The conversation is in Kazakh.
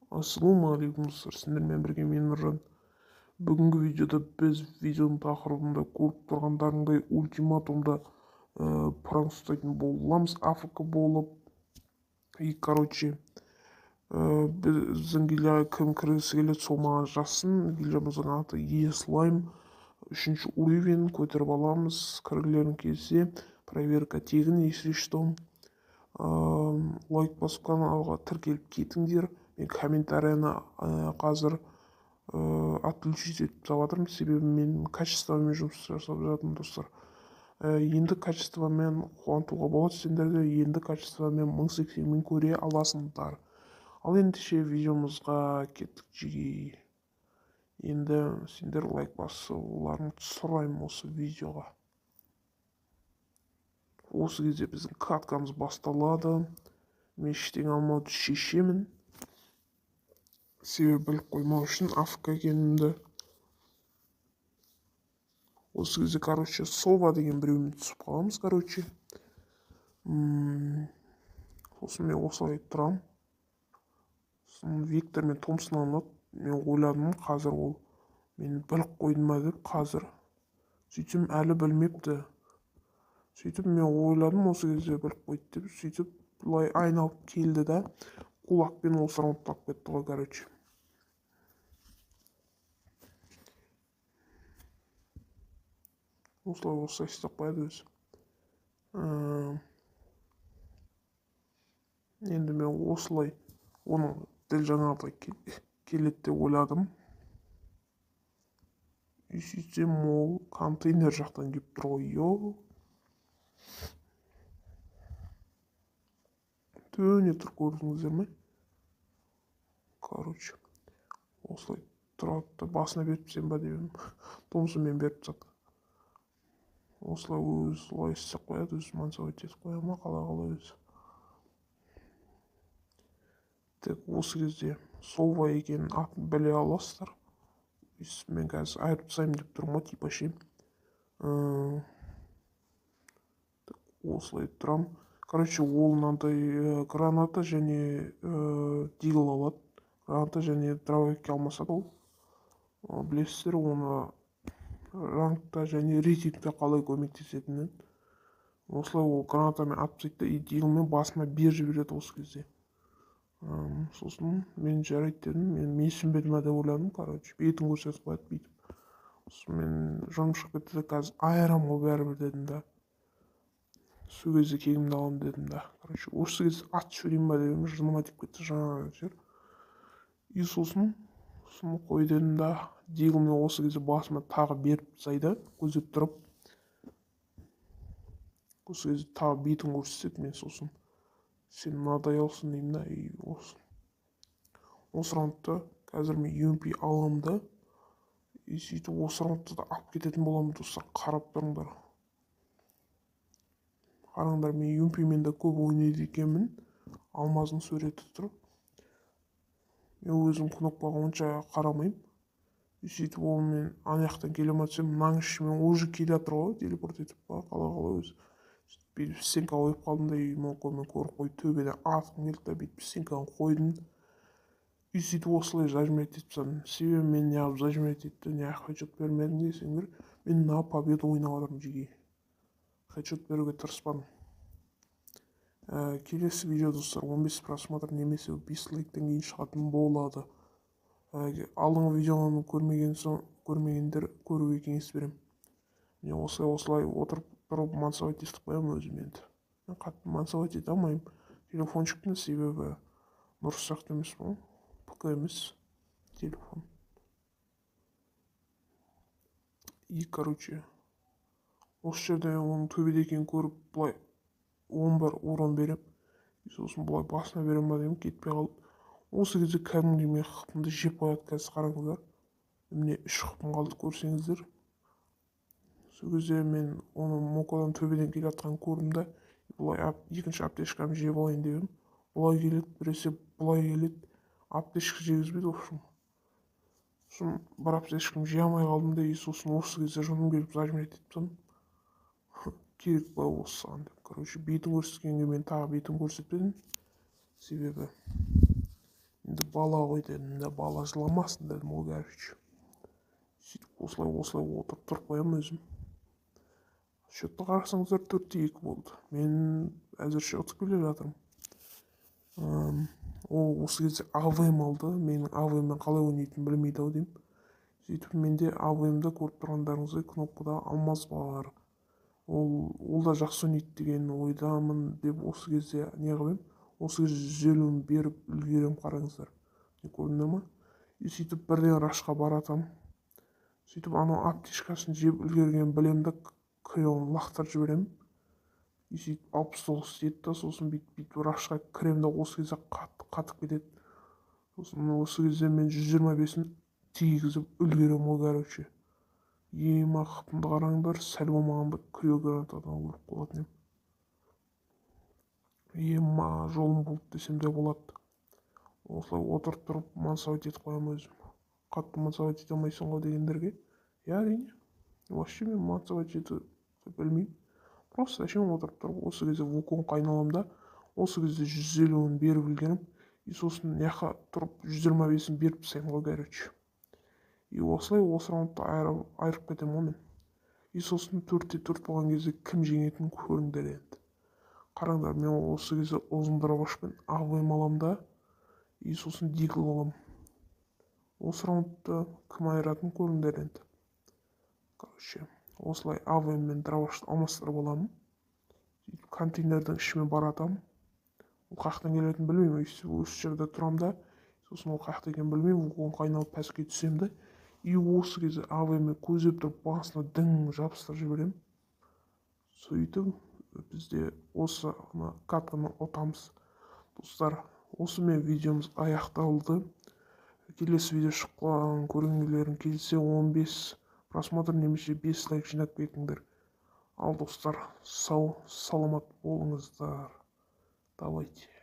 Ассалаумағалейкум достар, сіздермен бірге мен Нұржан. Бүгінгі видеода біз видеоның тақырыбында көріп тұрғандарыңдай ультиматумда пранк ұстайтын боламыз АФК болып. И біздің гильяға кім кіргісі келеді сол маған жазсын. Гильямыздың аты Слайм, 3 уровень көтеріп аламыз. Кіргілерің келсе проверка тегін, если что. Лайк басып каналға тіркеліп кетіңдер. Мен комментарияны қазір отключить етіп жатырмын, себебі мен качествомен жұмыс жасап жатырмын достар. Енді качествомен қуантуға болады сендерді, енді качествомен 1080-мен көре аласыңдар. Ал ендеше видеомызға кеттік жиги. Енді сендер лайк басуларыңды сұраймын осы видеоға. Осы кезде біздің каткамыз басталады. Мен ештеңе алмауды шешемін, себебі біліп қоймау үшін АФК екенімді. Осы кезде Сова деген біреумен түсіп қаламыз. Сосын мен осылай тұрамын. Сосын Виктор мен Томпсон алынады. Мен ойладым, қазір ол мені біліп қойды ма деп. Қазір сөйтсем әлі білмепті. Сөйтіп мен ойладым, осы кезде біліп қойды деп. Сөйтіп бұлай айналып келді да кулакпен осы раундты алып кетті ғой. Осылай істеп қояды өзі. Енді мен осылай оның дәл жаңағыдай келеді деп ойладым. Сөйтсем ол контейнер жақтан келіп тұр ғой. Төне тұр, көрдіңіздер ме? Осылай тұрады, басына беріпсем ба деймін. Томсонмен беріп жатыр. Осылай өзі істеп қояды, өзі мансовать етіп қоя ма, қалай өзі. Тек осы кезде Сова екенін атын біле аласыздар. Мен қазір айырып тастаймын деп тұрмын, типа ше. Осылай тұрам. Ол мынандай граната және дигл алады. Граната және дробовикке алмасады ол. Білесіздер, оны рангта және рейтингте қалай көмектесетінін. Осылай ол гранатамен атып тастайды и диглмен басыма беріп жібереді осы кезде. Сосын мен жарайды дедім, мен түсінбедім деп ойладым. Бетін көрсетіп қояды бүйтіп. Сосын мен жаным шығып кетті, қазір айырам ғой бәрібір дедім да. Сол кезде кегімді аламын дедім да. Осы кезде ат жіберейін ба дедім, жыныма тиіп кетті жаңағы жер. И сосын қой дедім да, диглмен осы кезде басыма тағы беріп тастайды, көздеп тұрып. Осы кезде тағы бетін көрсетеді, мен сосын сен мынадай алсын деймін да. И осы раундта қазір мен UMP аламын да. И сөйтіп осы раундта да алып кететін боламын достар, қарап тұрыңдар. Қараңдар, мен UMP-мен де көп ойнайды екенмін. Алмаздың суреті тұр. Мен өзім кнопкаға онша қарамаймын. Сөйтіп ол мен анаяқтан келем атсам, мынаның ішімен уже келе жатыр ғой, телепорт етіп па, қалай өзі. Бүйтіп стенка қойып қалдым да, мен көріп қой, төбеден атқым келді да, бүйтіп стенканы қойдым. И сөйтіп осылай зажимать етіп тастадым. Себебі мен неғып зажимать етті, неғып хэдшот бермедім десеңдер, мен мына победа ойнап жатырмын жиги. Хэдшот беруге тырыспадым. Келесі видео достар 15 просмотр немесе 5 лайктан кейін шығатын болады. Алдыңғы видеоны көрмегендер көруге кеңес беремін. Мен осылай отырып тұрып мансовать етіп қоямын өзім енді. Мен қатты мансовать ете алмаймын телефончиктің, себебі дұрыс сияқты емес бұл. ПК емес телефон. И осы жерде оның төбеде екенін көріп, бұлай 11 урон берем. Сосын бұлай басына берем ба деймін, кетпей қалып. Осы кезде кәдімгідей мен хпымды жеп қояды, қазір қараңыздар. Міне 3 хпым қалды, көрсеңіздер. Сол кезде мен оны мокадан төбеден келе жатқанын көрдім да, бұлай екінші аптешкамды жеп алайын деп едім. Бұлай келеді, біресе бұлай келеді. Аптешка жегізбейді, общем. Сосын бір аптешкамды жей алмай қалдым да, сосын осы кезде жыным келіп зажимать етіп тастадым. Керек па осы саған деп. Бетін көрсеткенге мен тағы бетін көрсетпедім. Себебі енді бала ғой дедім да, бала жыламасын дедім ғой, короче. Сөйтіп осылай отырып тұрып қоямын өзім. Счетты қарасаңыздар 4-2 болды. Мен әзірше ұтып келе жатырмын. Ол осы кезде АВМ алды. Менің АВМмен қалай ойнайтынын білмейді ау деймін. Сөйтіп менде АВМді көріп тұрғандарыңыздай кнопкада алмаз бар. Ол да жақсы ойнайды деген ойдамын деп осы кезде не қылып, осы кезде 150-ін беріп үлгерем, қараңыздар. Не көрінді ма? Сөйтіп бірден рашқа баратам. Сөйтіп анау аптешкасын жеп үлгерген білемді креон лақтырып жіберем. Сөйтіп 69 тиеді да, сосын бүйтіп рашқа кірем да, осы кезде қатып кетеді. Сосын осы кезде мен 125-ін тигізіп үлгерем ғой, короче. Мақыпымды қараңдар, сәл болмағанда криогранатадан өліп қалатын ем. Жолым болды десем де болады. Осылай отырып тұрып мансовать етіп қоямын өзім. Қатты мансовать ете алмайсың ғой дегендерге. Әрине. Вообще мен мансовать етуді білмеймін. Просто әшейін отырып тұрып, осы кезде вулконға айналамда, осы кезде 150-ін беріп үлгерем. Сосын яқа тұрып 125-ін беріп тастаймын ғой, короче. Осылай осы раундты айырып кетемін ғой мен. Сосын 4-4 болған кезде кім жеңетінін көріңдер енді. Қараңдар, мен осы кезде ұзын дробашпен АВМ алам да, сосын дигл алам. Осы раундты кім айыратынын көріңдер енді. Короче, осылай АВМ мен дробашты алмастырып аламын. Контейнердің ішіме баратам. Ол қаяқтан келетінін білмеймін. Осы жерде тұрам да, сосын ол қаяқта екенін білмеймін. Вулконға айналып пәске түсем де, осы кезде АВМ көзеп тұрып басына дың жабыстырып жіберем. Сөйтіп бізде осы катканы ұтамыз. Достар, осымен видеомыз аяқталды. Келесі видео шыққан көргілерің келсе 15 просмотр немесе 5 лайк жинап кетіңдер. Ал достар, сау, саламат болыңыздар. Давайте.